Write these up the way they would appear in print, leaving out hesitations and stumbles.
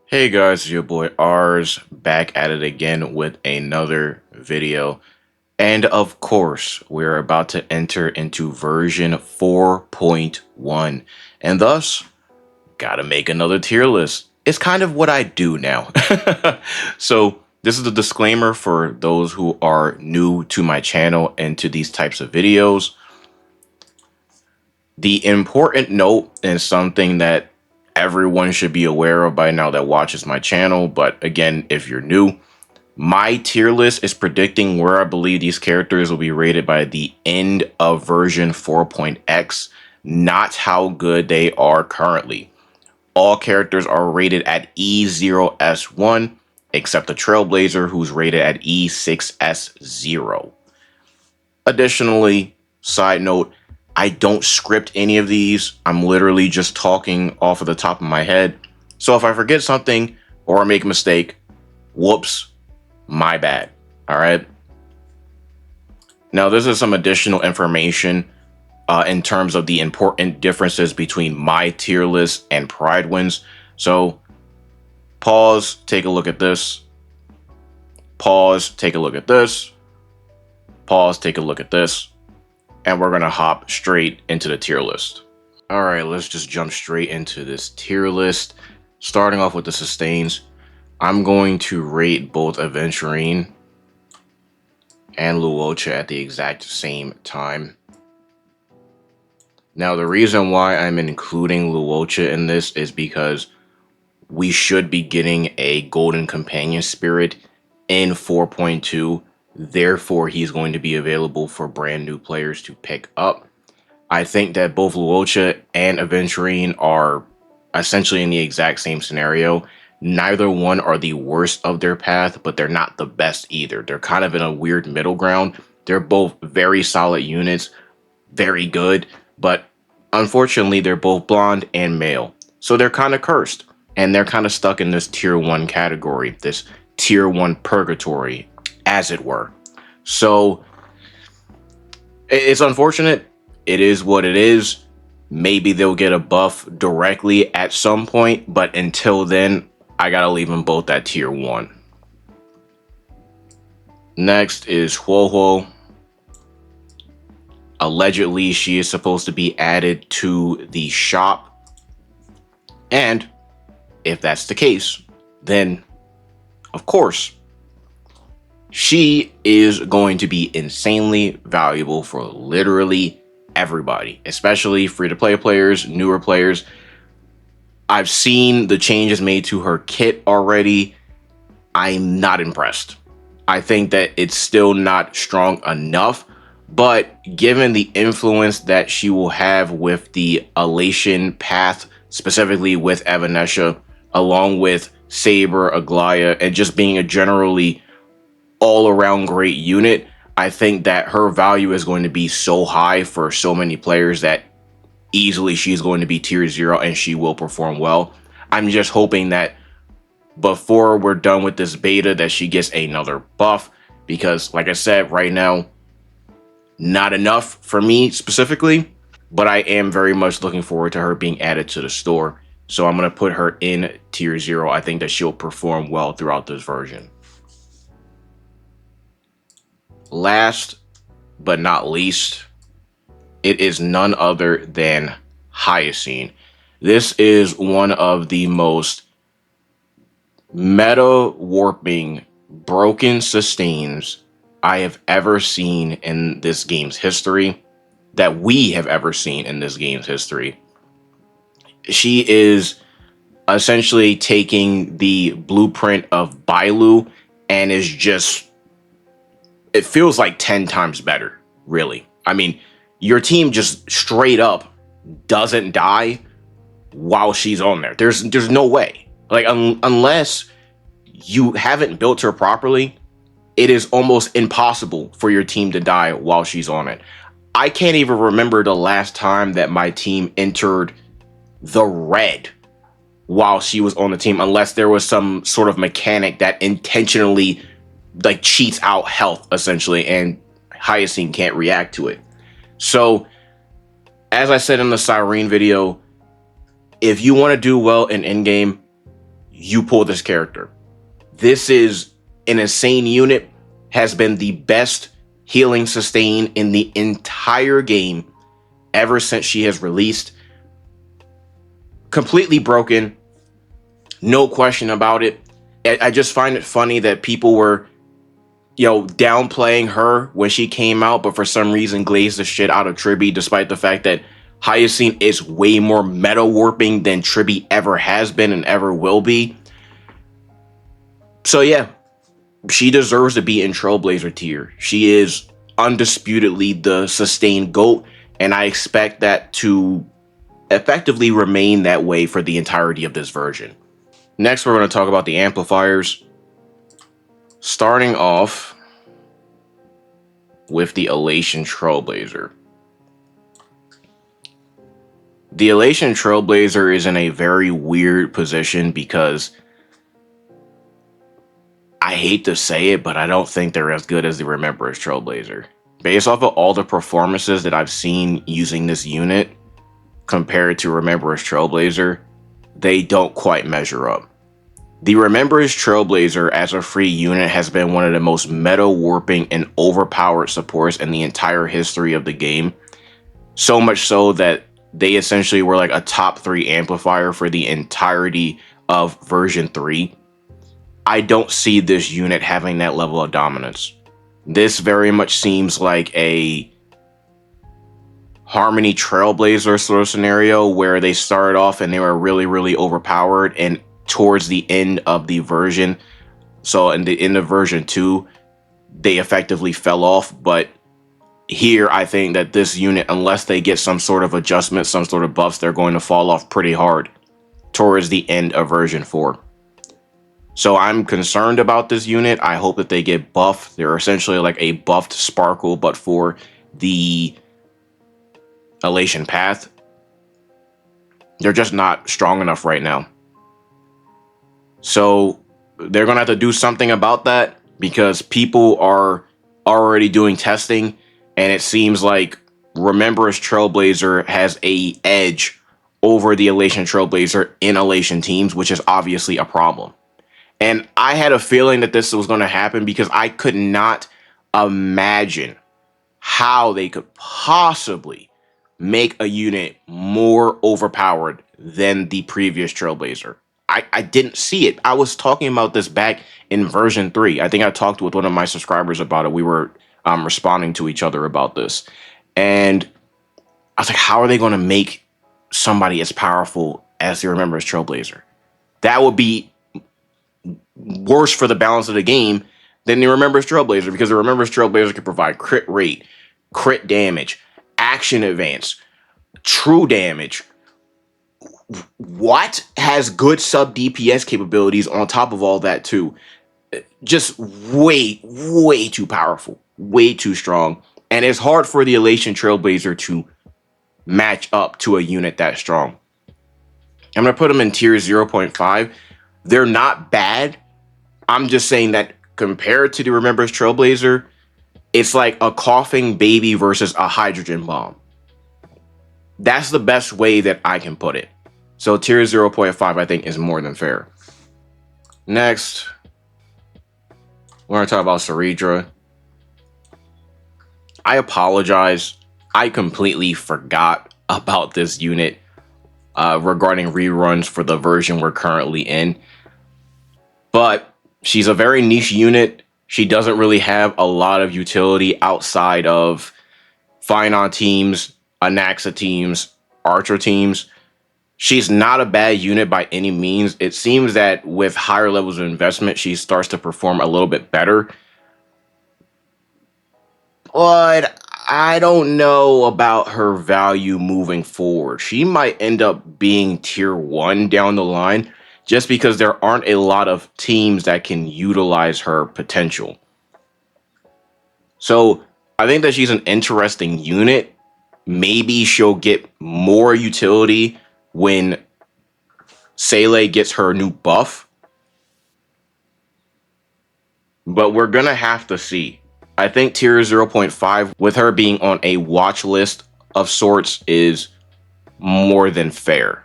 Hey guys, it's your boy Ars back at it again with another video. And of course, we're about to enter into version 4.1 and thus gotta make another tier list. It's kind of what I do now. So this is the disclaimer for those who are new to my channel and to these types of videos. The important note and something that everyone should be aware of by now that watches my channel, but again, if you're new, my tier list is predicting where I believe these characters will be rated by the end of version 4.x, not how good they are currently. All characters are rated at E0S1, except the Trailblazer, who's rated at E6S0. Additionally, side note, I don't script any of these. I'm literally just talking off of the top of my head. So if I forget something or I make a mistake, whoops, my bad. All right. Now, this is some additional information in terms of the important differences between my tier list and Pride Wins. So pause, take a look at this. Pause, take a look at this. Pause, take a look at this. And we're going to hop straight into the tier list. All right, let's just jump straight into this tier list. Starting off with the sustains, I'm going to rate both Aventurine and Luocha at the exact same time. Now, the reason why I'm including Luocha in this is because we should be getting a Golden Companion Spirit in 4.2. Therefore, he's going to be available for brand new players to pick up. I think that both Luocha and Aventurine are essentially in the exact same scenario. Neither one are the worst of their path, but they're not the best either. They're kind of in a weird middle ground. They're both very solid units, very good, but unfortunately, they're both blonde and male. So they're kind of cursed, and they're kind of stuck in this tier 1 category, this tier 1 purgatory, as it were. So it's unfortunate. It is what it is. Maybe they'll get a buff directly at some point, but until then, I gotta leave them both at tier 1. Next is HuoHuo. Allegedly, she is supposed to be added to the shop. And if that's the case, then of course, she is going to be insanely valuable for literally everybody, especially free-to-play players, newer players. I've seen the changes made to her kit already. I'm not impressed. I think that it's still not strong enough, but given the influence that she will have with the Elation path, specifically with Evanescia, along with Saber, Aglaya, and just being a generally all-around great unit, I think that her value is going to be so high for so many players that easily she's going to be tier 0 and she will perform well. I'm just hoping that before we're done with this beta that she gets another buff, because like I said, right now, not enough for me specifically, but I am very much looking forward to her being added to the store. So I'm going to put her in tier 0. I think that she'll perform well throughout this version. Last but not least, it is none other than Hyacine. This is one of the most meta warping broken sustains I have ever seen in this game's history, that we have ever seen in this game's history. She is essentially taking the blueprint of Bailu and is just, it feels like 10 times better, really. I mean, your team just straight up doesn't die while she's on there. There's no way. Like, unless you haven't built her properly, it is almost impossible for your team to die while she's on it. I can't even remember the last time that my team entered the red while she was on the team, unless there was some sort of mechanic that intentionally like cheats out health essentially, and Hyacine can't react to it. So as I said in the Siren video, if you want to do well in Endgame, you pull this character. This is an insane unit, has been the best healing sustain in the entire game ever since she has released. Completely broken, no question about it. I just find it funny that people were, downplaying her when she came out, but for some reason glazed the shit out of Tribby, despite the fact that Hyacine is way more meta warping than Tribby ever has been and ever will be. So yeah, she deserves to be in Trailblazer tier. She is undisputedly the sustained GOAT, and I expect that to effectively remain that way for the entirety of this version. Next, we're going to talk about the amplifiers. Starting off with the Elation Trailblazer. The Elation Trailblazer is in a very weird position because I hate to say it, but I don't think they're as good as the Remembrance Trailblazer. Based off of all the performances that I've seen using this unit compared to Remembrance Trailblazer, they don't quite measure up. The Remembrance Trailblazer as a free unit has been one of the most meta warping and overpowered supports in the entire history of the game. So much so that they essentially were like a top 3 amplifier for the entirety of version 3. I don't see this unit having that level of dominance. This very much seems like a Harmony Trailblazer sort of scenario where they started off and they were really, really overpowered, and towards the end of the version, so in the end of version 2, they effectively fell off. But here, I think that this unit, unless they get some sort of adjustment, some sort of buffs, they're going to fall off pretty hard towards the end of version 4. So I'm concerned about this unit. I hope that they get buffed. They're essentially like a buffed Sparkle, but for the Elation path. They're just not strong enough right now. So they're going to have to do something about that, because people are already doing testing, and it seems like Remembrance Trailblazer has a edge over the Elation Trailblazer in Elation teams, which is obviously a problem. And I had a feeling that this was going to happen because I could not imagine how they could possibly make a unit more overpowered than the previous Trailblazer. I didn't see it. I was talking about this back in version 3. I think I talked with one of my subscribers about it. We were responding to each other about this. And I was like, how are they going to make somebody as powerful as the Remembrance Trailblazer? That would be worse for the balance of the game than the Remembrance Trailblazer, because the Remembrance Trailblazer can provide crit rate, crit damage, action advance, true damage. What has good sub-DPS capabilities on top of all that too? Just way too powerful, way too strong. And it's hard for the Elation Trailblazer to match up to a unit that strong. I'm going to put them in tier 0.5. They're not bad. I'm just saying that compared to the Remembrance Trailblazer, it's like a coughing baby versus a hydrogen bomb. That's the best way that I can put it. So tier 0.5, I think, is more than fair. Next, we're going to talk about Cerydra. I apologize. I completely forgot about this unit regarding reruns for the version we're currently in. But she's a very niche unit. She doesn't really have a lot of utility outside of Finon teams, Anaxa teams, Archer teams. She's not a bad unit by any means. It seems that with higher levels of investment, she starts to perform a little bit better. But I don't know about her value moving forward. She might end up being tier 1 down the line, just because there aren't a lot of teams that can utilize her potential. So I think that she's an interesting unit. Maybe she'll get more utility when Seele gets her new buff. But we're going to have to see. I think tier 0.5, with her being on a watch list of sorts, is more than fair.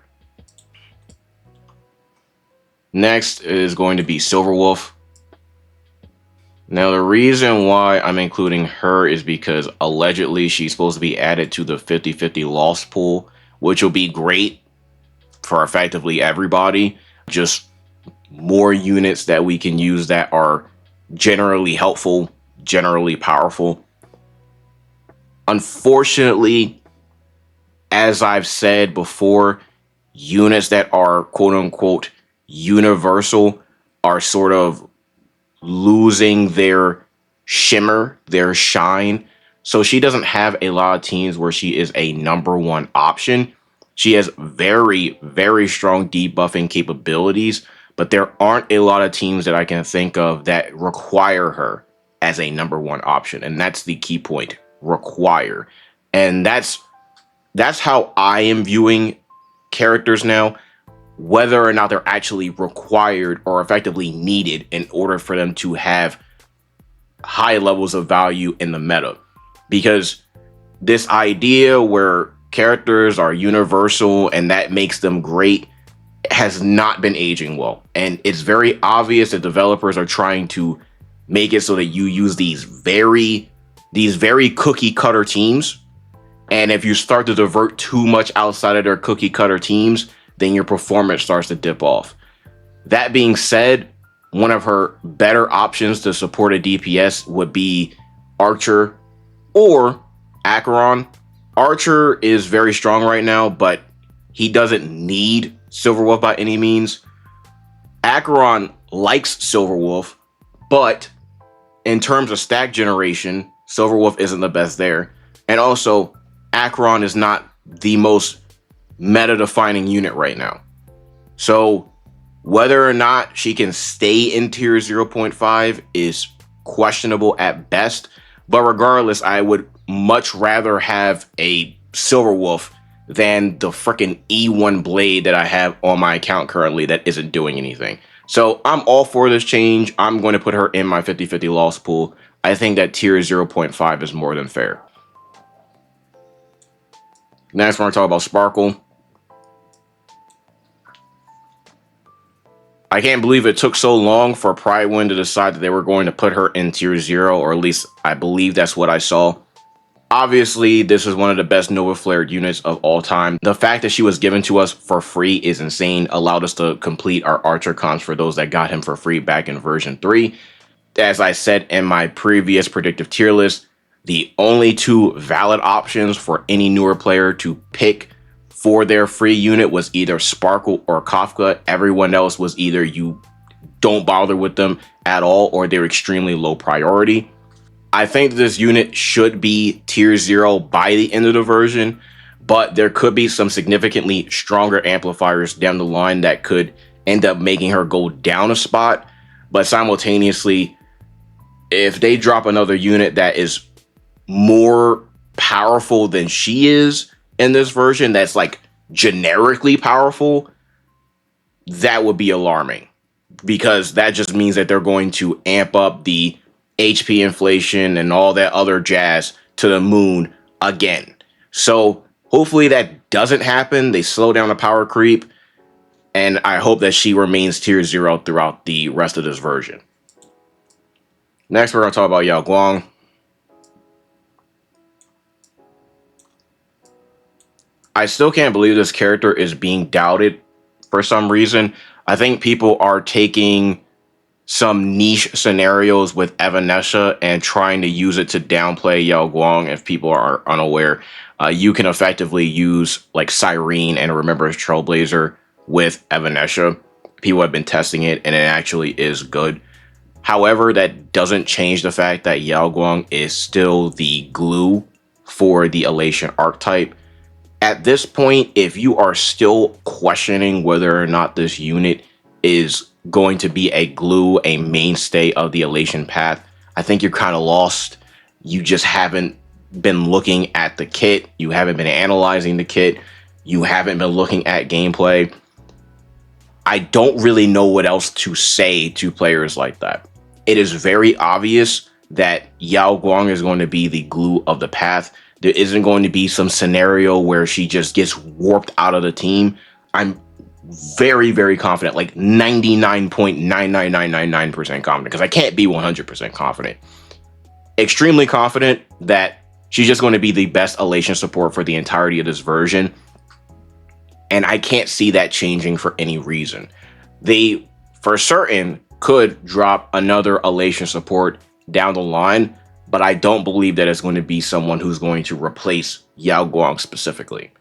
Next is going to be Silverwolf. Now, the reason why I'm including her is because allegedly she's supposed to be added to the 50-50 loss pool, which will be great for effectively everybody. Just more units that we can use that are generally helpful, generally powerful. Unfortunately, as I've said before, units that are quote-unquote universal are sort of losing their shimmer, their shine. So she doesn't have a lot of teams where she is a #1 option. She has very, very strong debuffing capabilities, but there aren't a lot of teams that I can think of that require her as a #1 option. And that's the key point, require. And that's how I am viewing characters now, whether or not they're actually required or effectively needed in order for them to have high levels of value in the meta. Because this idea where characters are universal and that makes them great has not been aging well. And it's very obvious that developers are trying to make it so that you use these very cookie cutter teams. And if you start to divert too much outside of their cookie cutter teams, then your performance starts to dip off. That being said, one of her better options to support a DPS would be Archer or Acheron. Archer is very strong right now, but he doesn't need Silverwolf by any means. Acheron likes Silverwolf, but in terms of stack generation, Silverwolf isn't the best there. And also, Acheron is not the most meta-defining unit right now. So whether or not she can stay in tier 0.5 is questionable at best. But regardless, I would much rather have a Silverwolf than the freaking E1 blade that I have on my account currently that isn't doing anything. So I'm all for this change. I'm going to put her in my 50-50 loss pool. I think that tier 0.5 is more than fair. Next, we're going to talk about Sparkle. I can't believe it took so long for Pride to decide that they were going to put her in tier 0, or at least I believe that's what I saw. Obviously, this is one of the best Nova Flared units of all time. The fact that she was given to us for free is insane. Allowed us to complete our Archer cons for those that got him for free back in version 3. As I said in my previous predictive tier list, the only two valid options for any newer player to pick for their free unit was either Sparkle or Kafka. Everyone else was either you don't bother with them at all or they're extremely low priority. I think this unit should be tier 0 by the end of the version, but there could be some significantly stronger amplifiers down the line that could end up making her go down a spot. But simultaneously, if they drop another unit that is more powerful than she is in this version, that's like generically powerful, that would be alarming, because that just means that they're going to amp up the HP inflation and all that other jazz to the moon again. So hopefully that doesn't happen. They slow down the power creep, and I hope that she remains tier 0 throughout the rest of this version. Next, we're going to talk about Yao Guang. I still can't believe this character is being doubted for some reason. I think people are taking some niche scenarios with Evanescia and trying to use it to downplay Yao Guang. If people are unaware, you can effectively use like Cyrene and Remembrance Trailblazer with Evanescia. People have been testing it and it actually is good. However, that doesn't change the fact that Yao Guang is still the glue for the Elation archetype. At this point, if you are still questioning whether or not this unit is going to be a glue, a mainstay of the Elation path, I think you're kind of lost. You just haven't been looking at the kit. You haven't been analyzing the kit. You haven't been looking at gameplay. I don't really know what else to say to players like that. It is very obvious that Yao Guang is going to be the glue of the path. There isn't going to be some scenario where she just gets warped out of the team. I'm very, very confident, like 99.99999% confident, because I can't be 100% confident. Extremely confident that she's just going to be the best Elation support for the entirety of this version. And I can't see that changing for any reason. They, for certain, could drop another Elation support down the line, but I don't believe that it's going to be someone who's going to replace Yao Guang specifically.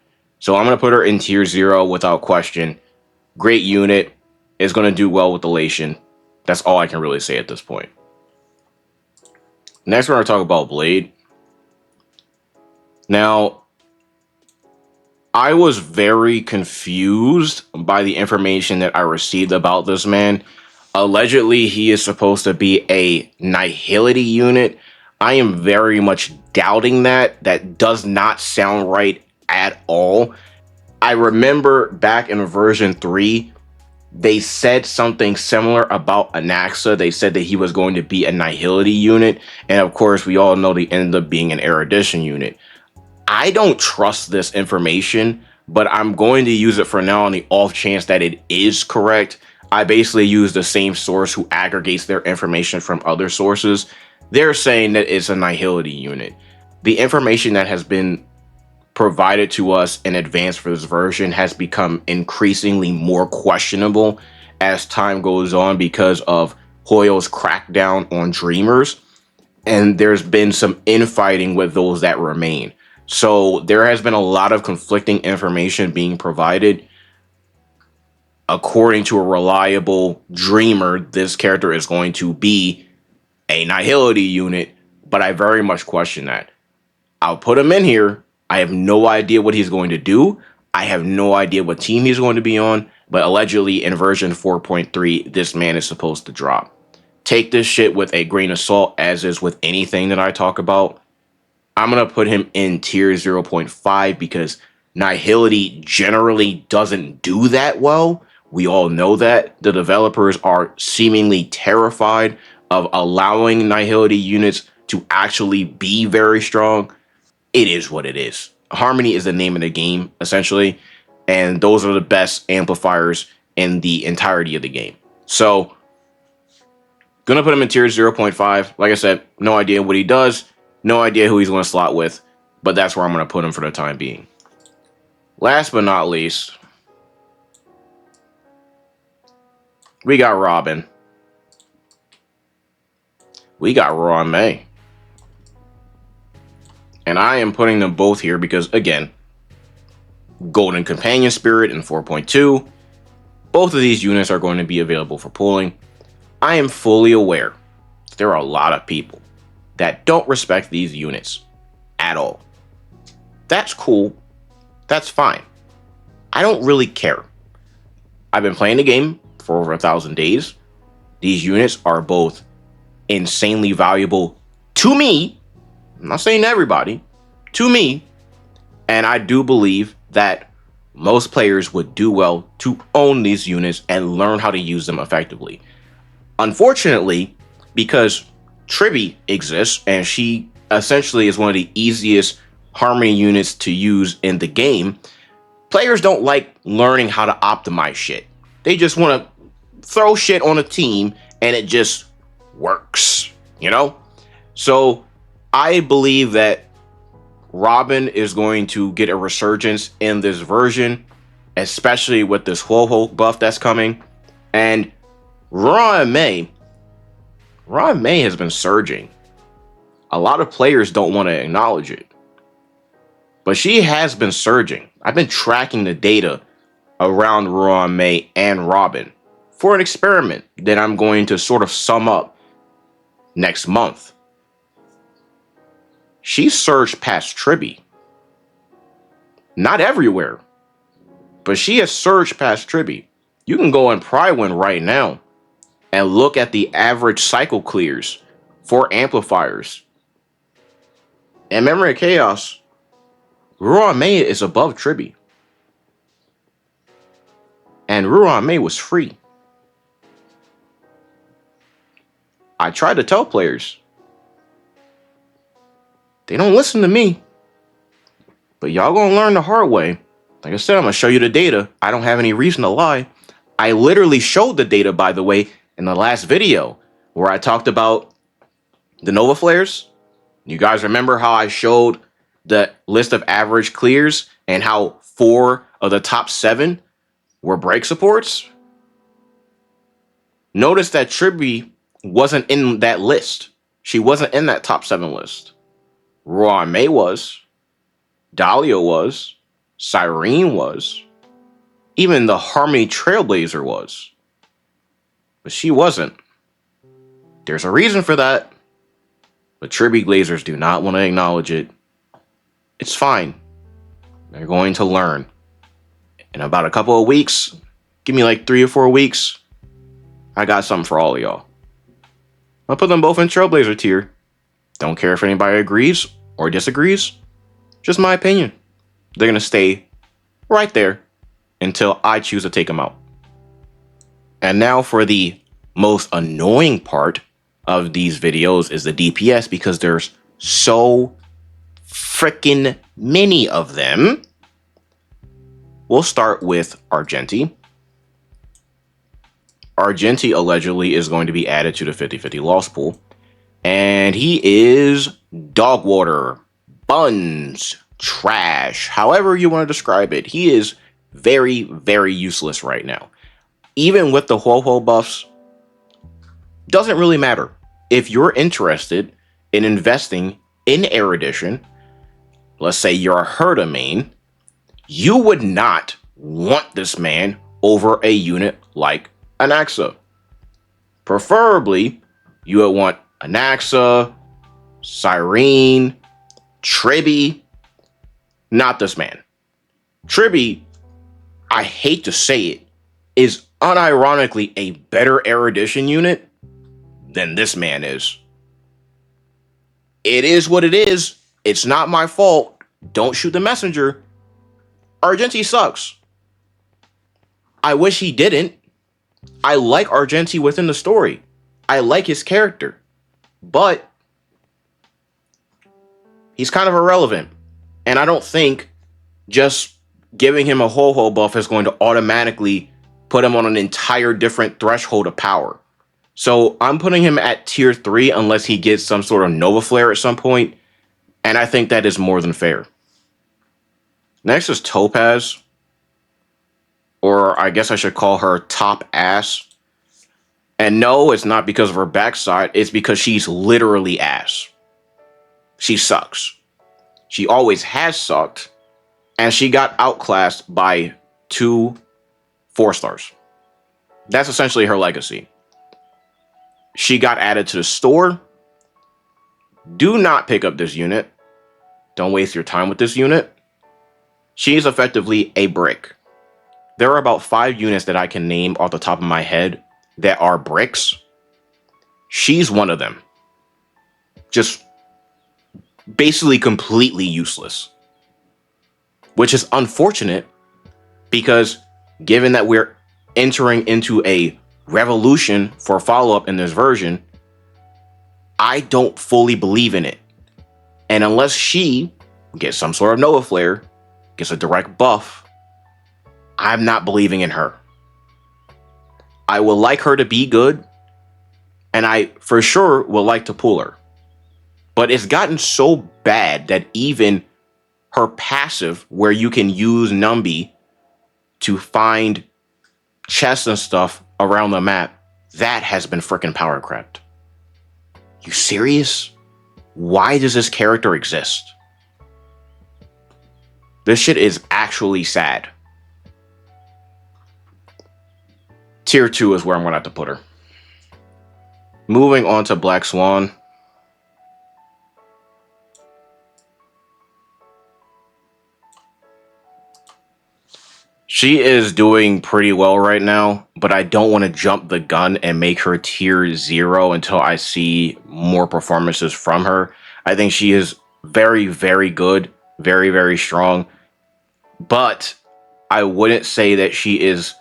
So I'm going to put her in tier 0 without question. Great unit, is going to do well with Elation. That's all I can really say at this point. Next, we're going to talk about Blade. Now, I was very confused by the information that I received about this man. Allegedly, he is supposed to be a Nihility unit. I am very much doubting that. That does not sound right at all. I remember back in version 3, they said something similar about Anaxa. They said that he was going to be a Nihility unit. And of course, we all know they ended up being an Erudition unit. I don't trust this information, but I'm going to use it for now on the off chance that it is correct. I basically use the same source who aggregates their information from other sources. They're saying that it's a Nihility unit. The information that has been provided to us in advance for this version has become increasingly more questionable as time goes on because of HOYO's crackdown on Dreamers, and there's been some infighting with those that remain. So there has been a lot of conflicting information being provided. According to a reliable Dreamer, this character is going to be a Nihility unit, but I very much question that. I'll put him in here. I have no idea what he's going to do. I have no idea what team he's going to be on, but allegedly in version 4.3, this man is supposed to drop. Take this shit with a grain of salt, as is with anything that I talk about. I'm going to put him in tier 0.5 because Nihility generally doesn't do that well. We all know that. The developers are seemingly terrified of allowing Nihility units to actually be very strong. It is what it is. Harmony is the name of the game, essentially, and those are the best amplifiers in the entirety of the game. So, gonna put him in tier 0.5. Like I said, no idea what he does, no idea who he's going to slot with, but that's where I'm going to put him for the time being. Last but not least, we got Robin. We got Ruan Mei. And I am putting them both here because, again, Golden Companion Spirit in 4.2. Both of these units are going to be available for pulling. I am fully aware that there are a lot of people that don't respect these units at all. That's cool. That's fine. I don't really care. I've been playing the game for over 1,000 days. These units are both insanely valuable to me. I'm not saying to everybody, to me. And I do believe that most players would do well to own these units and learn how to use them effectively. Unfortunately, because Tribby exists and she essentially is one of the easiest Harmony units to use in the game, players don't like learning how to optimize shit. They just want to throw shit on a team and it just works, you know? So I believe that Robin is going to get a resurgence in this version, especially with this HuoHuo buff that's coming. And Ruan Mei has been surging. A lot of players don't want to acknowledge it, but she has been surging. I've been tracking the data around Ruan Mei and Robin for an experiment that I'm going to sort of sum up next month. She surged past Tribby. Not everywhere, but she has surged past Tribby. You can go in Prywin right now and look at the average cycle clears for amplifiers. In Memory of Chaos, Ruan Mei is above Tribby. And Ruan Mei was free. I try to tell players. They don't listen to me. But y'all gonna learn the hard way Like I said, I'm going to show you the data. I don't have any reason to lie. I literally showed the data, by the way, in the last video where I talked about the Nova Flares. You guys remember how I showed the list of average clears and how 4 of the top 7 were break supports? Notice that Tribby wasn't in that list. She wasn't in that top 7 list. Ruan Mei was. Dahlia was. Cyrene was. Even the Harmony Trailblazer was. But she wasn't. There's a reason for that. But Tribby Glazers do not want to acknowledge it. It's fine. They're going to learn. In about a couple of weeks, give me like 3 or 4 weeks, I got something for all of y'all. I'll put them both in Trailblazer tier. Don't care if anybody agrees or disagrees. Just my opinion. They're going to stay right there until I choose to take them out. And now for the most annoying part of these videos is the DPS, because there's so freaking many of them. We'll start with Argenti. Argenti allegedly is going to be added to the 50-50 loss pool. And he is dog water, buns, trash, however you want to describe it. He is very, very useless right now. Even with the HuoHuo buffs, doesn't really matter. If you're interested in investing in Erudition, let's say you're a Herda main, you would not want this man over a unit like Anaxa. Preferably, you would want Anaxa, Cyrene, Tribby, not this man. Tribby, I hate to say it, is unironically a better Erudition unit than this man is. It is what it is. It's not my fault. Don't shoot the messenger. Argenti sucks. I wish he didn't. I like Argenti within the story. I like his character. But he's kind of irrelevant. And I don't think just giving him a HuoHuo buff is going to automatically put him on an entire different threshold of power. So I'm putting him at tier 3 unless he gets some sort of Nova Flare at some point. And I think that is more than fair. Next is Topaz. Or I guess I should call her Top Ass. And no, it's not because of her backside. It's because she's literally ass. She sucks. She always has sucked. And she got outclassed by 2 4-stars. That's essentially her legacy. She got added to the store. Do not pick up this unit. Don't waste your time with this unit. She is effectively a brick. There are about 5 units that I can name off the top of my head that are bricks. She's one of them. Just basically completely useless. Which is unfortunate because given that we're entering into a revolution for follow-up in this version, I don't fully believe in it. And unless she gets some sort of Nova Flare, gets a direct buff, I'm not believing in her. I would like her to be good, and I for sure would like to pull her. But it's gotten so bad that even her passive, where you can use Numby to find chests and stuff around the map, that has been freaking power crept. You serious? Why does this character exist? This shit is actually sad. Tier 2 is where I'm going to have to put her. Moving on to Black Swan. She is doing pretty well right now, but I don't want to jump the gun and make her tier 0 until I see more performances from her. I think she is very, very good, very, very strong, but I wouldn't say that she is...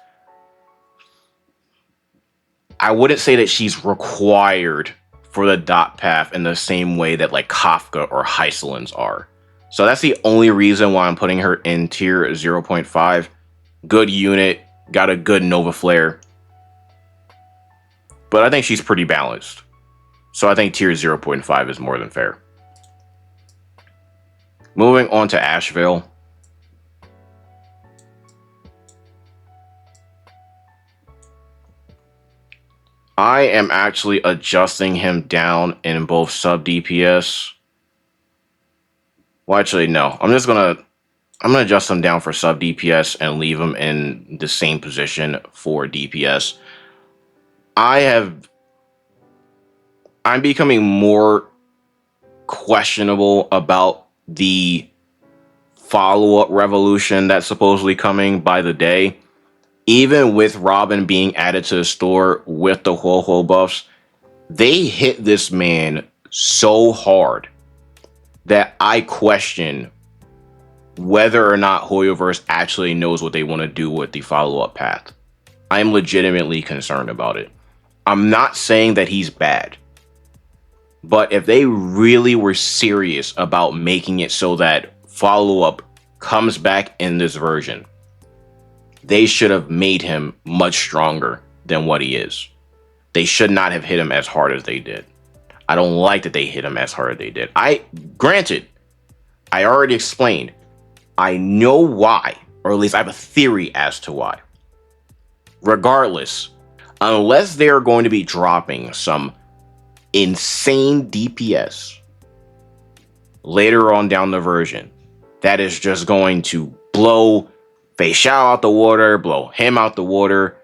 I wouldn't say that she's required for the dot path in the same way that like Kafka or Hysilens are. So that's the only reason why I'm putting her in tier 0.5. Good unit, got a good Nova Flare. But I think she's pretty balanced. So I think tier 0.5 is more than fair. Moving on to Ashveil. I am actually adjusting him down in both sub-DPS. Well, actually, no. I'm gonna adjust him down for sub-DPS and leave him in the same position for DPS. I'm becoming more questionable about the follow-up revolution that's supposedly coming by the day. Even with Robin being added to the store with the HuoHuo buffs, they hit this man so hard that I question whether or not HoYoverse actually knows what they want to do with the follow-up path. I am legitimately concerned about it. I'm not saying that he's bad, but if they really were serious about making it so that follow-up comes back in this version, they should have made him much stronger than what he is. They should not have hit him as hard as they did. I don't like that they hit him as hard as they did. Granted, I already explained, I know why, or at least I have a theory as to why. Regardless, unless they are going to be dropping some insane DPS later on down the version, that is just going to blow Fei Xiao out the water, blow him out the water.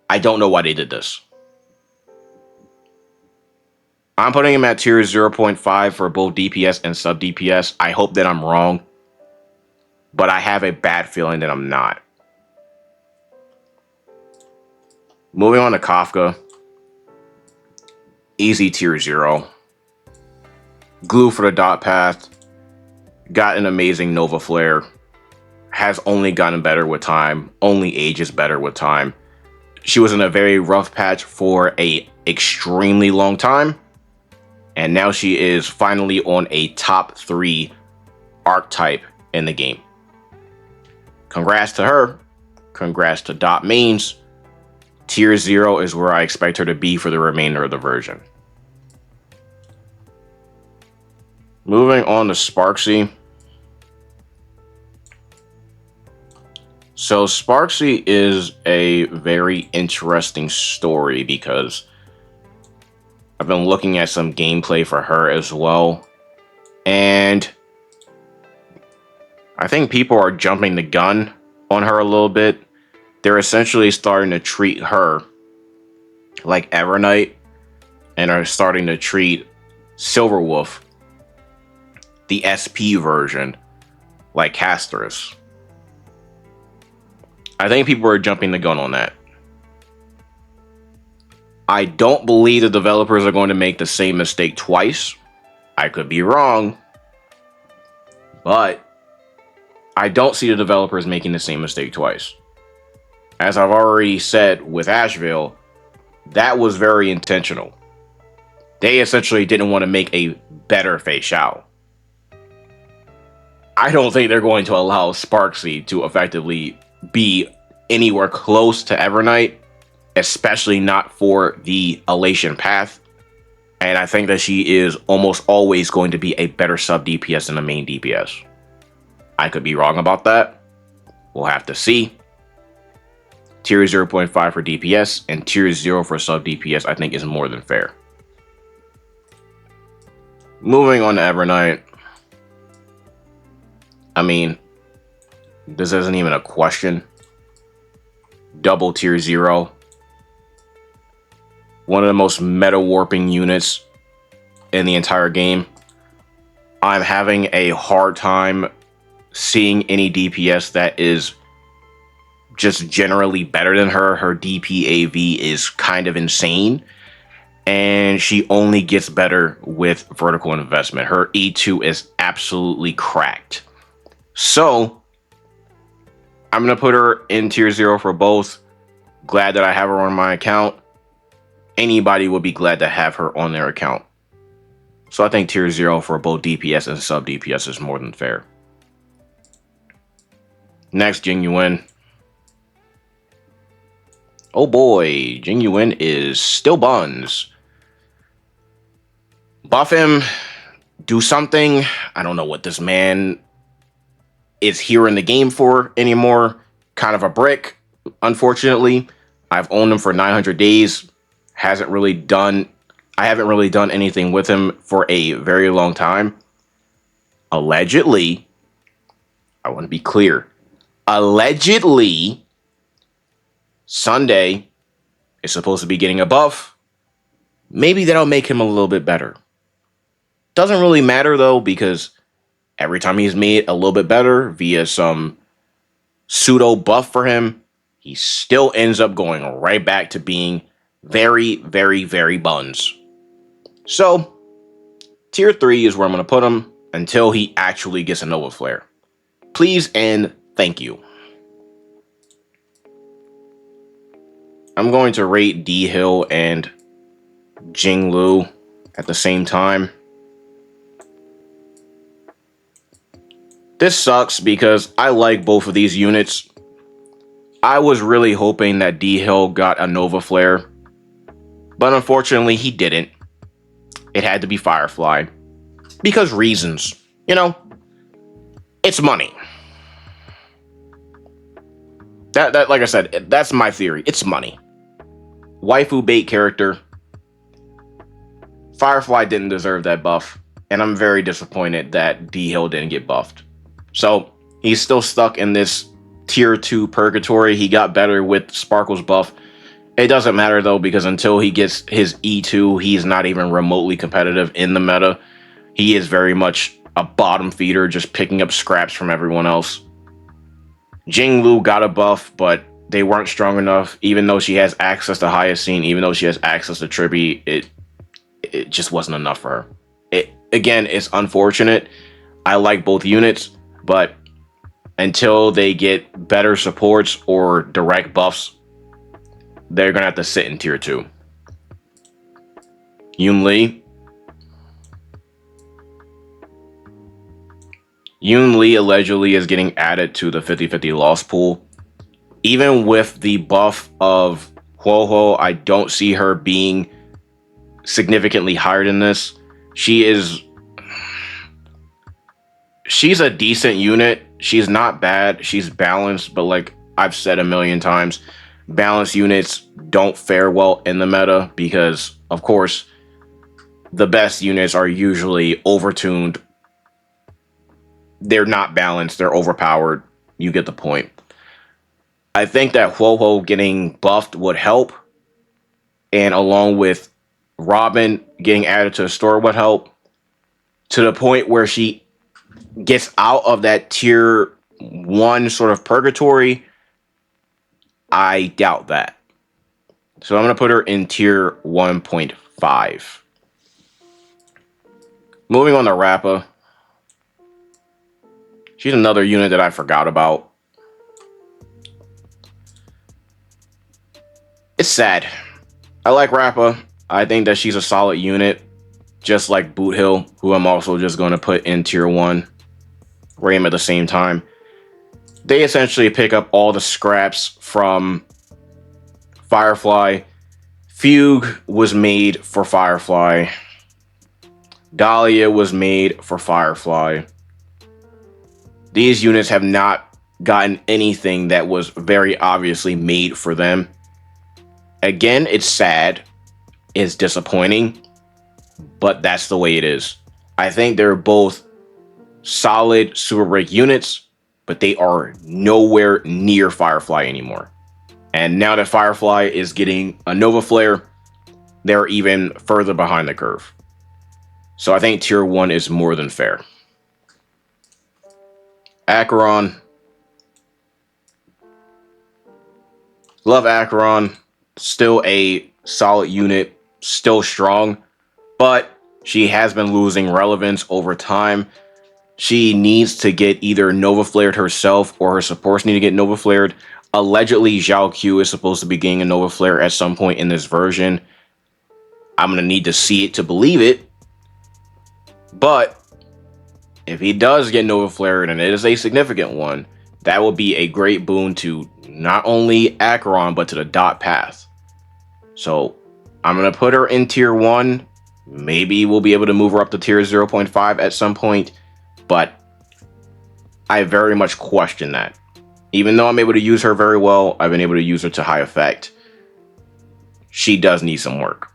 I don't know why they did this. I'm putting him at tier 0.5 for both DPS and sub-DPS. I hope that I'm wrong, but I have a bad feeling that I'm not. Moving on to Kafka. Easy tier 0. Glue for the dot path. Got an amazing Nova Flare. Has only gotten better with time. Only ages better with time. She was in a very rough patch for a extremely long time. And now she is finally on a top 3 archetype in the game. Congrats to her. Congrats to Dot Mains. Tier 0 is where I expect her to be for the remainder of the version. Moving on to Sparxie. So Sparxie is a very interesting story because I've been looking at some gameplay for her as well. And I think people are jumping the gun on her a little bit. They're essentially starting to treat her like Evernight and are starting to treat Silverwolf, the SP version, like Casterus. I think people are jumping the gun on that. I don't believe the developers are going to make the same mistake twice. I could be wrong, but I don't see the developers making the same mistake twice. As I've already said with Ashveil, that was very intentional. They essentially didn't want to make a better Fei Xiao. I don't think they're going to allow Sparxie to effectively be anywhere close to Evernight, especially not for the Elation path. And I think that she is almost always going to be a better sub-DPS than the main DPS. I could be wrong about that. We'll have to see. Tier 0.5 for DPS and tier 0 for sub-DPS I think is more than fair. Moving on to Evernight. I mean, this isn't even a question. Double tier 0. One of the most meta warping units in the entire game. I'm having a hard time seeing any DPS that is just generally better than her. Her DPAV is kind of insane. And she only gets better with vertical investment. Her E2 is absolutely cracked. So, I'm going to put her in tier 0 for both. Glad that I have her on my account. Anybody would be glad to have her on their account. So I think tier 0 for both DPS and sub-DPS is more than fair. Next, Jing Yuan. Oh boy, Jing Yuan is still buns. Buff him, do something. I don't know what this man is here in the game for anymore. Kind of a brick, unfortunately. I've owned him for 900 days. I haven't really done anything with him for a very long time. Allegedly, I want to be clear. Allegedly, Sunday is supposed to be getting a buff. Maybe that'll make him a little bit better. Doesn't really matter though, because every time he's made a little bit better via some pseudo buff for him, he still ends up going right back to being very, very, very buns. So, tier 3 is where I'm going to put him until he actually gets a Nova Flare. Please and thank you. I'm going to rate D Hill and Jing Lu at the same time. This sucks because I like both of these units. I was really hoping that D Hill got a Nova Flare, but unfortunately he didn't. It had to be Firefly because reasons, you know, it's money. That like I said, that's my theory. It's money. Waifu bait character. Firefly didn't deserve that buff, and I'm very disappointed that D Hill didn't get buffed. So he's still stuck in this tier 2 purgatory. He got better with Sparkle's buff. It doesn't matter though, because until he gets his E2, he's not even remotely competitive in the meta. He is very much a bottom feeder, just picking up scraps from everyone else. Jing Lu got a buff, but they weren't strong enough. Even though she has access to Hyacine, even though she has access to Trippy, it just wasn't enough for her. Again, it's unfortunate. I like both units, but until they get better supports or direct buffs, they're going to have to sit in tier 2. Yunli. Yunli allegedly is getting added to the 50-50 loss pool. Even with the buff of HuoHuo, I don't see her being significantly higher than this. She's a decent unit. She's not bad. She's balanced, but like I've said a million times, balanced units don't fare well in the meta because, of course, the best units are usually overtuned. They're not balanced. They're overpowered. You get the point. I think that HuoHuo getting buffed would help, and along with Robin getting added to the store would help, to the point where she gets out of that tier 1 sort of purgatory. I doubt that. So I'm going to put her in tier 1.5. Moving on to Rappa. She's another unit that I forgot about. It's sad. I like Rappa. I think that she's a solid unit, just like Boothill, who I'm also just going to put in tier 1. Rate them at the same time. They essentially pick up all the scraps from Firefly. Fugue was made for Firefly. Dahlia was made for Firefly. These units have not gotten anything that was very obviously made for them. Again, it's sad. It's disappointing. But that's the way it is. I think they're both solid Super Break units, but they are nowhere near Firefly anymore. And now that Firefly is getting a Nova Flare, they're even further behind the curve. So I think tier 1 is more than fair. Acheron. Love Acheron. Still a solid unit. Still strong. But she has been losing relevance over time. She needs to get either Nova Flared herself, or her supports need to get Nova Flared. Allegedly, Zhao Q is supposed to be getting a Nova Flare at some point in this version. I'm going to need to see it to believe it. But if he does get Nova Flare, and it is a significant one, that will be a great boon to not only Acheron, but to the dot path. So I'm going to put her in tier 1. Maybe we'll be able to move her up to tier 0.5 at some point, but I very much question that. Even though I'm able to use her very well, I've been able to use her to high effect. She does need some work.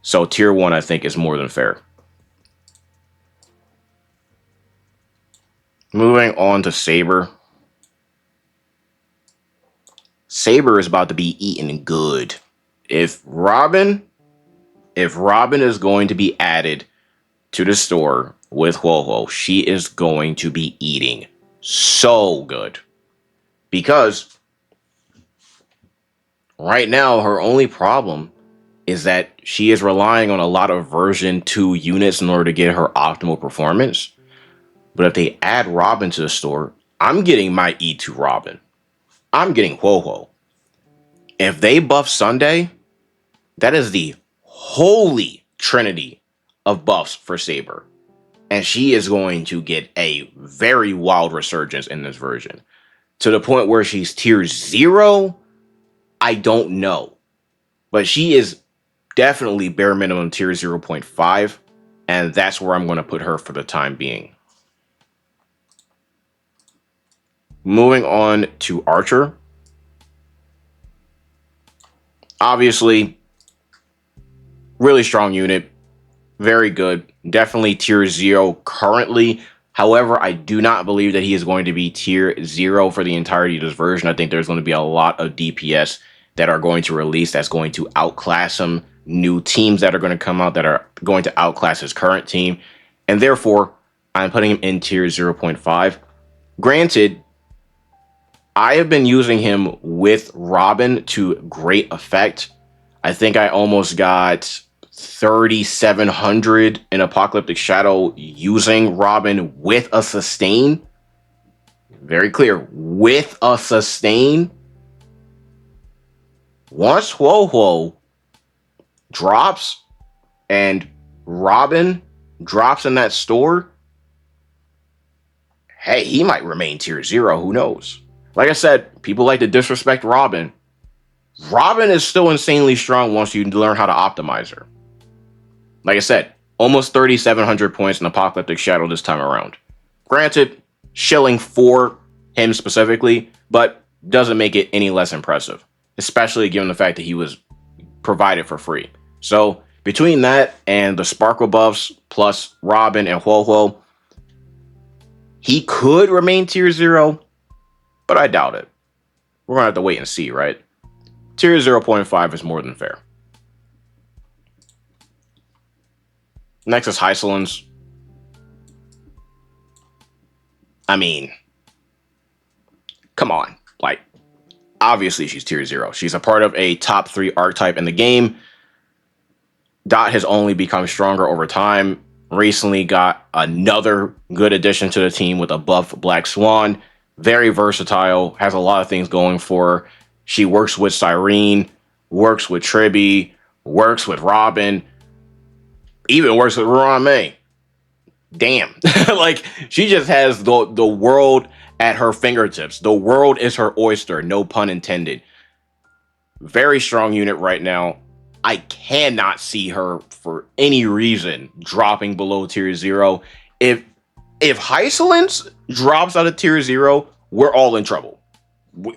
So tier 1, I think, is more than fair. Moving on to Saber. Saber is about to be eaten good. If Robin is going to be added to the store with HuoHuo, she is going to be eating so good. Because right now, her only problem is that she is relying on a lot of version 2 units in order to get her optimal performance. But if they add Robin to the store, I'm getting my E2 Robin. I'm getting HuoHuo. If they buff Sunday, that is the holy trinity of buffs for Saber. And she is going to get a very wild resurgence in this version. To the point where she's tier 0, I don't know. But she is definitely bare minimum tier 0.5. And that's where I'm going to put her for the time being. Moving on to Archer. Obviously, really strong unit. Very good. Definitely tier 0 currently. However, I do not believe that he is going to be tier 0 for the entirety of this version. I think there's going to be a lot of DPS that are going to release that's going to outclass him. New teams that are going to come out that are going to outclass his current team. And therefore, I'm putting him in tier 0.5. Granted, I have been using him with Robin to great effect. I think I almost got 3,700 in Apocalyptic Shadow using Robin with a sustain. Very clear, with a sustain. Once HuoHuo drops and Robin drops in that store, hey, he might remain tier 0. Who knows? Like I said, people like to disrespect Robin. Robin is still insanely strong once you learn how to optimize her. Like I said, almost 3,700 points in Apocalyptic Shadow this time around. Granted, shilling for him specifically, but doesn't make it any less impressive. Especially given the fact that he was provided for free. So, between that and the Sparkle buffs, plus Robin and HuoHuo, he could remain tier 0, but I doubt it. We're going to have to wait and see, right? Tier 0.5 is more than fair. Next is Hysilens. I mean, come on. Like, obviously she's tier 0. She's a part of a top 3 archetype in the game. Dot has only become stronger over time. Recently got another good addition to the team with a buff Black Swan. Very versatile, has a lot of things going for her. She works with Cyrene, works with Tribby, works with Robin, even works with Ruan Mei. Damn. Like, she just has the world at her fingertips. The world is her oyster, no pun intended. Very strong unit right now. I cannot see her for any reason dropping below tier 0. If Hysilens drops out of tier 0, we're all in trouble.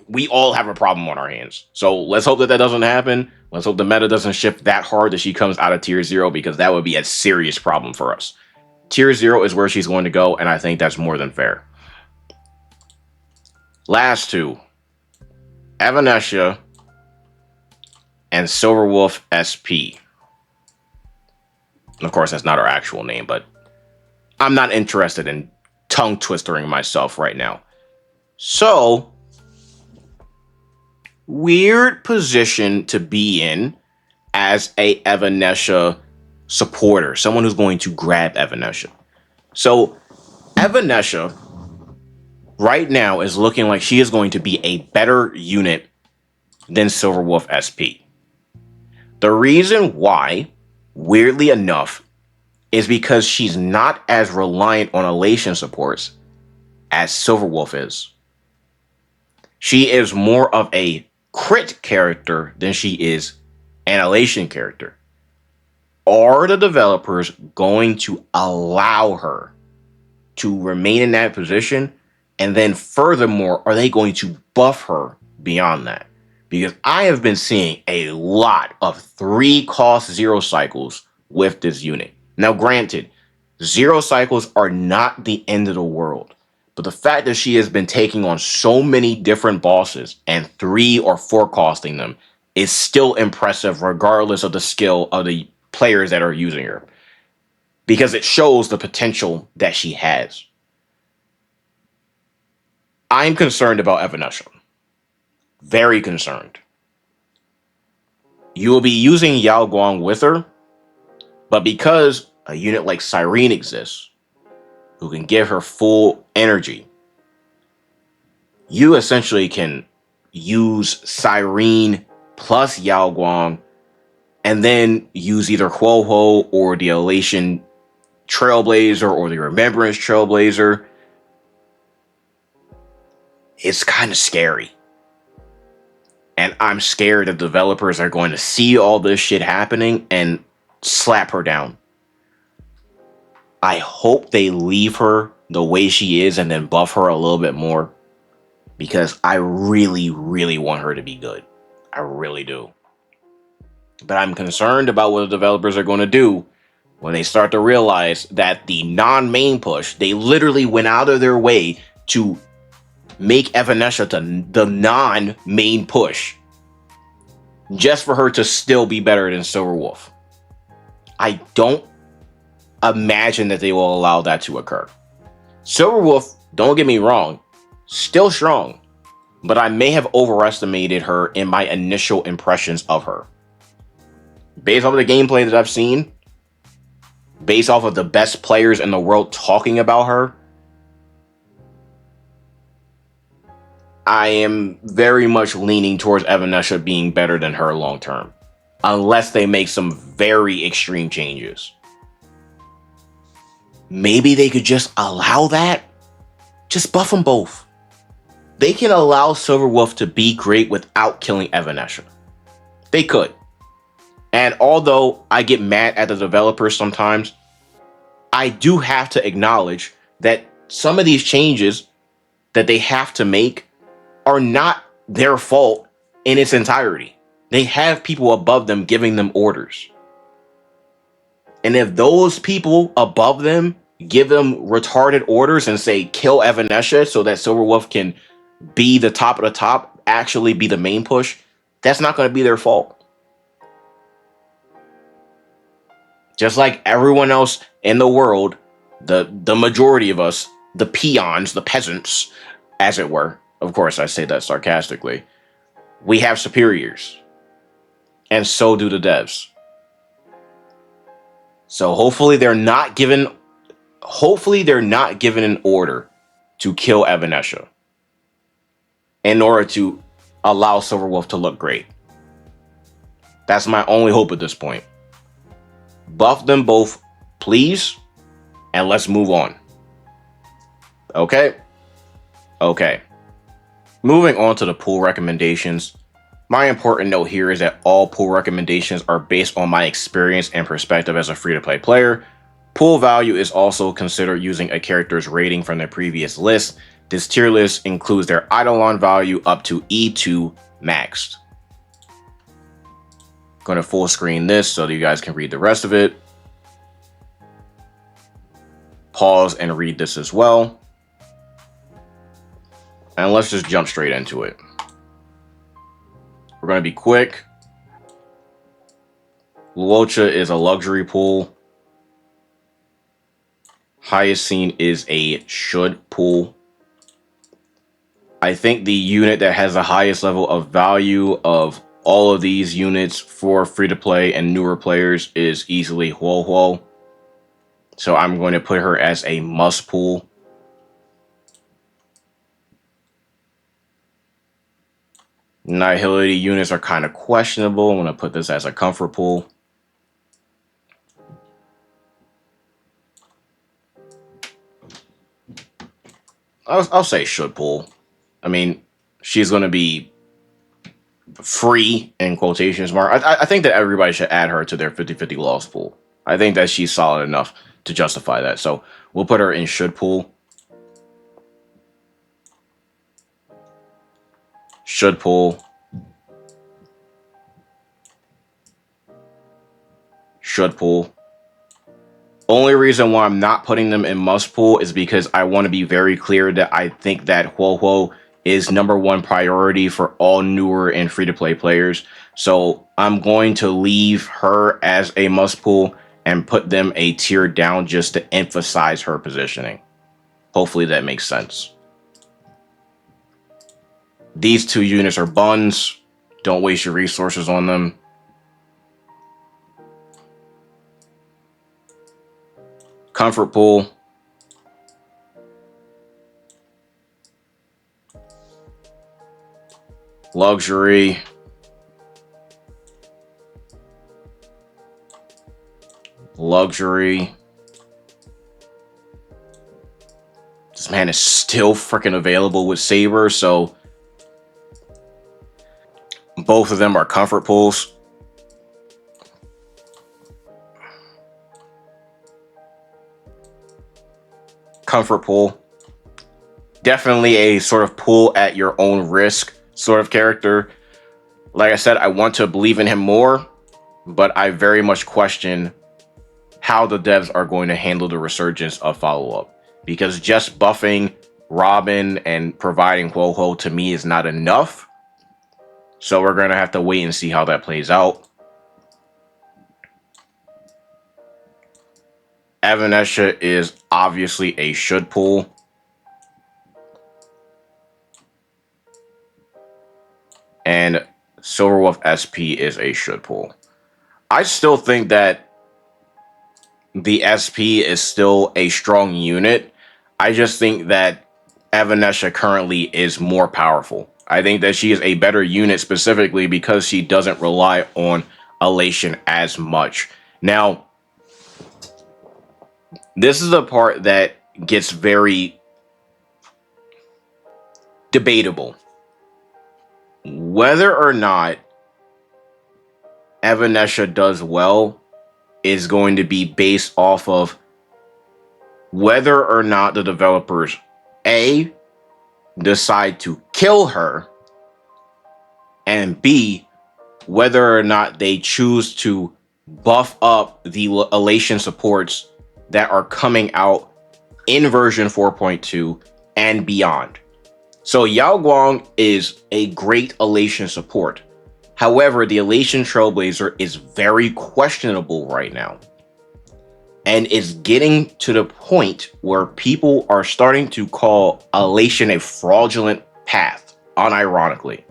We all have a problem on our hands. So let's hope that doesn't happen. Let's hope the meta doesn't shift that hard that she comes out of tier 0, because that would be a serious problem for us. Tier 0 is where she's going to go, and I think that's more than fair. Last two. Evanescia and Silverwolf SP. Of course, that's not her actual name, but I'm not interested in tongue twistering myself right now. So, weird position to be in as a Evanescia supporter, someone who's going to grab Evanescia. So, Evanescia right now is looking like she is going to be a better unit than Silverwolf SP. The reason why, weirdly enough, is because she's not as reliant on elation supports as Silverwolf is. She is more of a crit character than she is an elation character. Are the developers going to allow her to remain in that position? And then furthermore, are they going to buff her beyond that? Because I have been seeing a lot of 3 cost 0 cycles with this unit. Now, granted, 0 cycles are not the end of the world. But the fact that she has been taking on so many different bosses and 3 or 4 costing them is still impressive regardless of the skill of the players that are using her. Because it shows the potential that she has. I'm concerned about Evanescia. Very concerned. You will be using Yao Guang with her, but because a unit like Cyrene exists, who can give her full energy, you essentially can use Cyrene plus Yao Guang and then use either HuoHuo or the Elation Trailblazer or the Remembrance Trailblazer. It's kind of scary. And I'm scared that developers are going to see all this shit happening and slap her down. I hope they leave her the way she is and then buff her a little bit more. Because I really, really want her to be good. I really do. But I'm concerned about what the developers are going to do when they start to realize that the non-main push, they literally went out of their way to make Evanescia the non-main push just for her to still be better than Silverwolf. I don't imagine that they will allow that to occur. Silverwolf, don't get me wrong, still strong, but I may have overestimated her in my initial impressions of her. Based off of the gameplay that I've seen, based off of the best players in the world talking about her, I am very much leaning towards Evanescia being better than her long term. Unless they make some very extreme changes. Maybe they could just allow that. Just buff them both. They can allow Silverwolf to be great without killing Evanescia. They could. And although I get mad at the developers sometimes, I do have to acknowledge that some of these changes that they have to make are not their fault in its entirety. They have people above them giving them orders. And if those people above them give them retarded orders and say, kill Evanescia so that Silverwolf can be the top of the top, actually be the main push, that's not going to be their fault. Just like everyone else in the world, the majority of us, the peons, the peasants, as it were, of course I say that sarcastically, we have superiors. And so do the devs. So hopefully they're not given an order to kill Evanescia in order to allow Silverwolf to look great. That's my only hope at this point. Buff them both, please, and let's move on. Okay? Okay. Moving on to the pool recommendations. My important note here is that all pool recommendations are based on my experience and perspective as a free-to-play player. Pool value is also considered using a character's rating from their previous list. This tier list includes their Eidolon value up to E2 maxed. Going to full screen this so that you guys can read the rest of it. Pause and read this as well. And let's just jump straight into it. We're going to be quick. Luocha is a luxury pool. Hyacine is a should pool. I think the unit that has the highest level of value of all of these units for free-to-play and newer players is easily HuoHuo. So I'm going to put her as a must pool. Nihility units are kind of questionable. I'm going to put this as a comfort pool. I'll say should pull. I mean, she's going to be free in quotations mark. I think that everybody should add her to their 50-50 loss pool. I think that she's solid enough to justify that. So we'll put her in should pull. Should pull. Should pull. Only reason why I'm not putting them in must pull is because I want to be very clear that I think that HuoHuo is #1 priority for all newer and free-to-play players. So I'm going to leave her as a must pull and put them a tier down just to emphasize her positioning. Hopefully that makes sense. These two units are buns. Don't waste your resources on them. Comfort pool. Luxury. Luxury. This man is still freaking available with Saber, so both of them are comfort pulls. Comfort pull. Definitely a sort of pull at your own risk sort of character. Like I said, I want to believe in him more, but I very much question how the devs are going to handle the resurgence of follow-up. Because just buffing Robin and providing HuoHuo to me is not enough. So we're going to have to wait and see how that plays out. Evanescia is obviously a should pull. And Silverwolf SP is a should pull. I still think that the SP is still a strong unit. I just think that Evanescia currently is more powerful. I think that she is a better unit specifically because she doesn't rely on Elation as much. Now, this is the part that gets very debatable. Whether or not Evanescia does well is going to be based off of whether or not the developers A, decide to kill her, and B, whether or not they choose to buff up the Elation supports that are coming out in version 4.2 and beyond. So Yao Guang is a great Elation support. However, the Elation Trailblazer is very questionable right now. And is getting to the point where people are starting to call Elation a fraudulent path, unironically.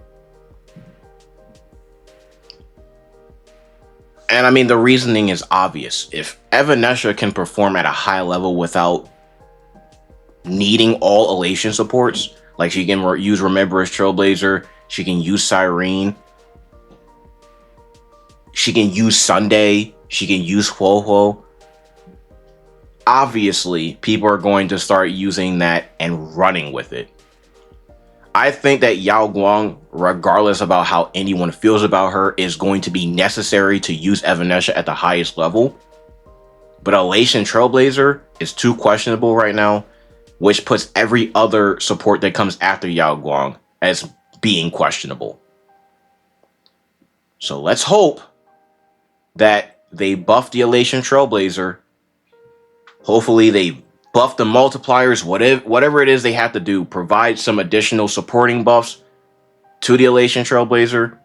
And I mean, the reasoning is obvious. If Evanescia can perform at a high level without needing all Elation supports, like she can use Remembrance Trailblazer, she can use Cyrene, she can use Sunday, she can use HuoHuo. Obviously, people are going to start using that and running with it. I think that Yao Guang, regardless about how anyone feels about her, is going to be necessary to use Evanescia at the highest level. But Elation Trailblazer is too questionable right now, which puts every other support that comes after Yao Guang as being questionable. So let's hope that they buff the Elation Trailblazer. Hopefully they buff the multipliers, whatever it is they have to do, provide some additional supporting buffs to the Elation Trailblazer.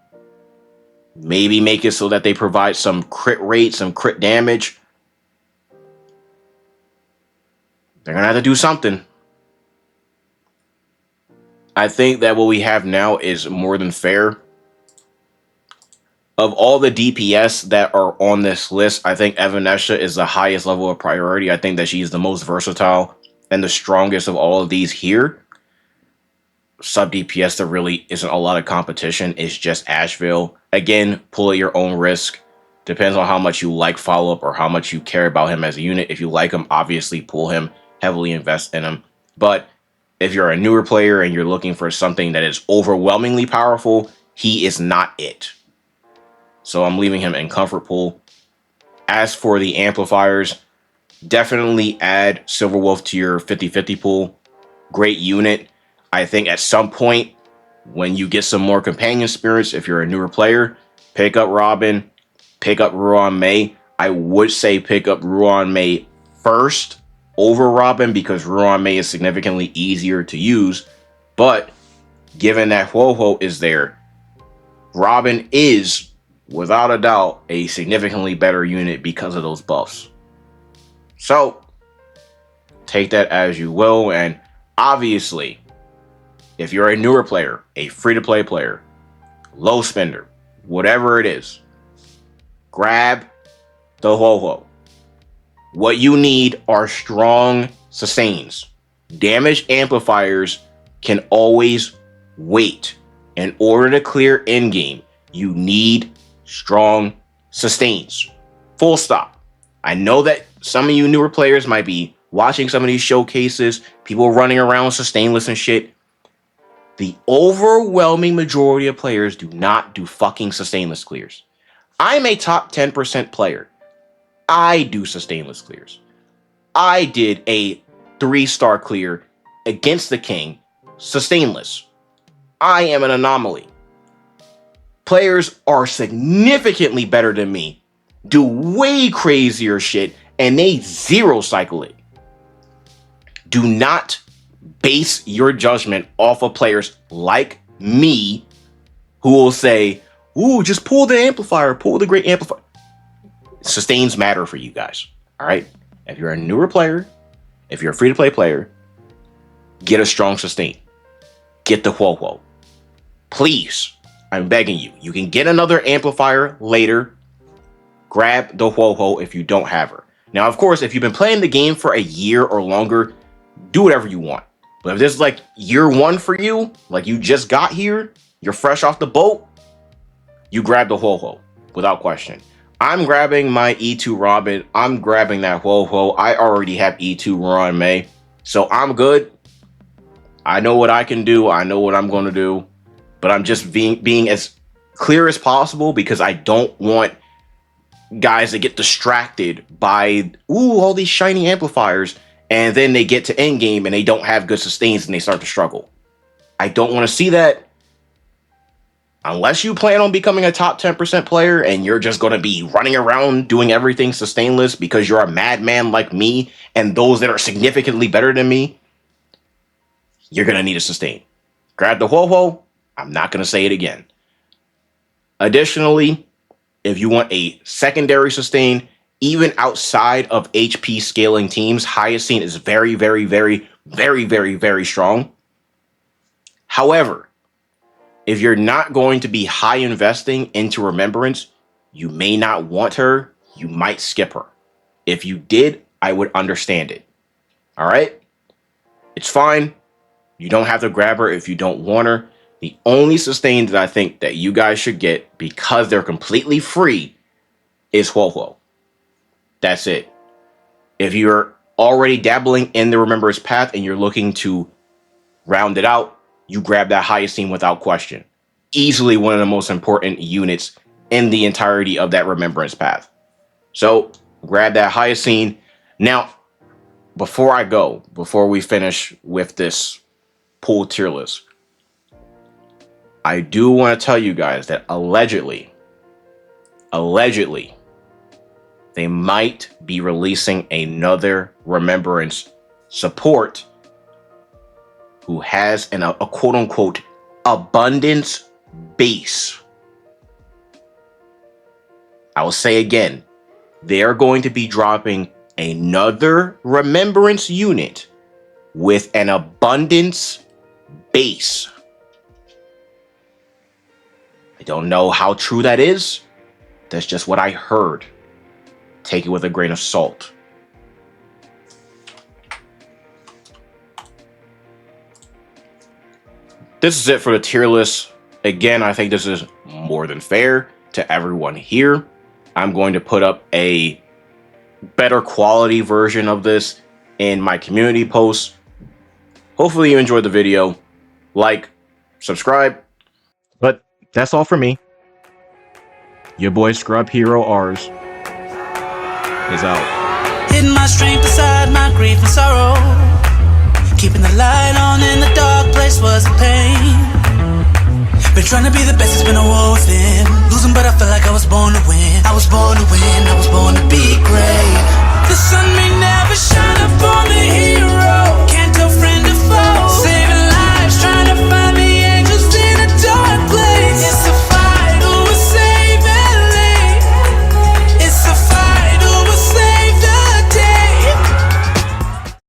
Maybe make it so that they provide some crit rate, some crit damage. They're going to have to do something. I think that what we have now is more than fair. Of all the DPS that are on this list, I think Evanescia is the highest level of priority. I think that she's the most versatile and the strongest of all of these here. Sub-DPS, there really isn't a lot of competition. It's just Ashveil. Again, pull at your own risk. Depends on how much you like follow-up or how much you care about him as a unit. If you like him, obviously pull him, heavily invest in him. But if you're a newer player and you're looking for something that is overwhelmingly powerful, he is not it. So I'm leaving him in comfort pool. As for the amplifiers, definitely add Silverwolf to your 50-50 pool. Great unit. I think at some point, when you get some more companion spirits, if you're a newer player, pick up Robin, pick up Ruan Mei. I would say pick up Ruan Mei first over Robin because Ruan Mei is significantly easier to use. But given that HuoHuo is there, Robin is, without a doubt, a significantly better unit because of those buffs. So, take that as you will. And obviously, if you're a newer player, a free-to-play player, low spender, whatever it is, grab the HuoHuo. What you need are strong sustains. Damage amplifiers can always wait. In order to clear endgame, you need strong sustains. Full stop. I know that some of you newer players might be watching some of these showcases, people running around sustainless and shit. The overwhelming majority of players do not do fucking sustainless clears. I'm a top 10% player. I do sustainless clears. I did a 3-star clear against the king, sustainless. I am an anomaly. Players are significantly better than me, do way crazier shit, and they zero cycle it. Do not base your judgment off of players like me who will say, ooh, just pull the amplifier, pull the great amplifier. Sustains matter for you guys, all right? If you're a newer player, if you're a free-to-play player, get a strong sustain. Get the HuoHuo. Please, I'm begging you. You can get another amplifier later. Grab the HuoHuo if you don't have her. Now, of course, if you've been playing the game for a year or longer, do whatever you want. But if this is like year one for you, like you just got here, you're fresh off the boat, you grab the HuoHuo without question. I'm grabbing my E2 Robin. I'm grabbing that HuoHuo. I already have E2 Ruan Mei. So I'm good. I know what I can do. I know what I'm going to do. But I'm just being as clear as possible because I don't want guys to get distracted by, ooh, all these shiny amplifiers. And then they get to endgame and they don't have good sustains and they start to struggle. I don't want to see that. Unless you plan on becoming a top 10% player and you're just going to be running around doing everything sustainless because you're a madman like me and those that are significantly better than me, you're going to need a sustain. Grab the HuoHuo. I'm not going to say it again. Additionally, if you want a secondary sustain, even outside of HP scaling teams, Hyacine is very, very, very, very, very, very strong. However, if you're not going to be high investing into Remembrance, you may not want her. You might skip her. If you did, I would understand it. All right? It's fine. You don't have to grab her if you don't want her. The only sustain that I think that you guys should get because they're completely free is HuoHuo. That's it. If you're already dabbling in the Remembrance path and you're looking to round it out, you grab that Hyacine without question. Easily one of the most important units in the entirety of that Remembrance path. So grab that Hyacine. Now, before we finish with this pool tier list, I do want to tell you guys that allegedly, they might be releasing another Remembrance support who has a quote-unquote abundance base. I will say again, they are going to be dropping another Remembrance unit with an abundance base. I don't know how true that is. That's just what I heard. Take it with a grain of salt. This is it for the tier list. Again, I think this is more than fair to everyone here. I'm going to put up a better quality version of this in my community posts. Hopefully you enjoyed the video. Like, subscribe. But that's all for me. Your boy Scrub Hero R's is out. Hidden my strength beside my grief and sorrow. Keeping the light on in the dark place was a pain. Been trying to be the best, it's been a war within. Losing but I felt like I was born to win. I was born to win, I was born to be great.